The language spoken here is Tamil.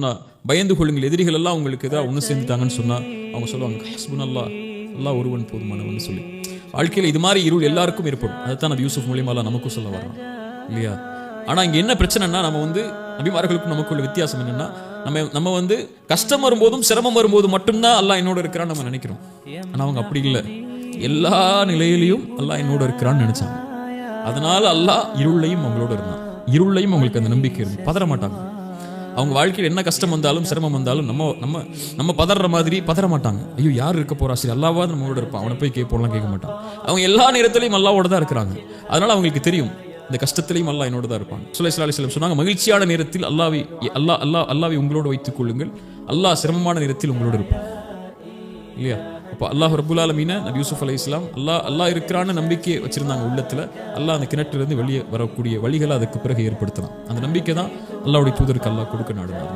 சொன்னால் பயந்து கொள்ளுங்கள், எதிரிகள் எல்லாம் உங்களுக்கு எதாவது ஒன்று சேர்ந்துட்டாங்கன்னு சொன்னால் அவங்க சொல்லுவாங்க ஹஸ்புனல்லாஹ், அல்லாஹ் ஒருவன் போதுமானவன் சொல்லி. வாழ்க்கையில் இது மாதிரி இருள் எல்லாருக்கும் ஏற்படும். அதைத்தான் நபி யூசுப் மூலியமா நமக்கும் சொல்ல வர்றோம் இல்லையா? ஆனால் இங்கே என்ன பிரச்சனைனா, நம்ம நபிமார்களுக்கும் நமக்குள்ள வித்தியாசம் என்னன்னா, நம்ம கஷ்டம் வரும்போதும் சிரமம் வரும்போது மட்டும்தான் அல்லாஹ் என்னோட இருக்கிறான்னு நம்ம நினைக்கிறோம். ஆனால் அவங்க அப்படி இல்லை, எல்லா நிலையிலையும் அல்லாஹ் என்னோட இருக்கிறான்னு நினைச்சாங்க. அதனால அல்லாஹ் இருளையும் அவங்களோட இருந்தான். இருளையும் அவங்களுக்கு அந்த நம்பிக்கை இருந்து பதற மாட்டாங்க. அவங்க வாழ்க்கையில் என்ன கஷ்டம் வந்தாலும் சிரமம் வந்தாலும் நம்ம பதற மாதிரி பதற மாட்டாங்க. ஐயோ யார் இருக்க போறா, சரி அல்லாஹ்வாது நம்மளோட இருப்பான், அவனை போய் கேட்போம்லாம் கேட்க மாட்டாங்க. அவங்க எல்லா நேரத்திலையும் அல்லாஹ்வோட தான் இருக்கிறாங்க. அதனால அவங்களுக்கு தெரியும் இந்த கஷ்டத்திலையும் அல்லாஹ் என்னோட தான் இருப்பாங்க. ஸல்லல்லாஹு அலைஹி வஸல்லம் சொன்னாங்க, மகிழ்ச்சியான நேரத்தில் அல்லாஹ்வை உங்களோட வைத்துக் கொள்ளுங்கள், அல்லாஹ் சிரமமான நேரத்தில் உங்களோட இருப்பான் இல்லையா? அப்போ அல்லாஹ் ரப்புல் ஆலமீன நபி யூசுப் அலைஹிஸ்ஸலாம் அல்லாஹ் இருக்கிறான்னு நம்பிக்கை வச்சிருந்தாங்க உள்ளத்துல. அல்லாஹ் அந்த கிணற்றிலிருந்து வெளியே வரக்கூடிய வழிகளை அதுக்கு பிறகு ஏற்படுத்தலாம். அந்த நம்பிக்கை தான் அல்லாஹ்வுடைய தூதருக்கு அல்லாஹ் கொடுக்க நாடுனார்.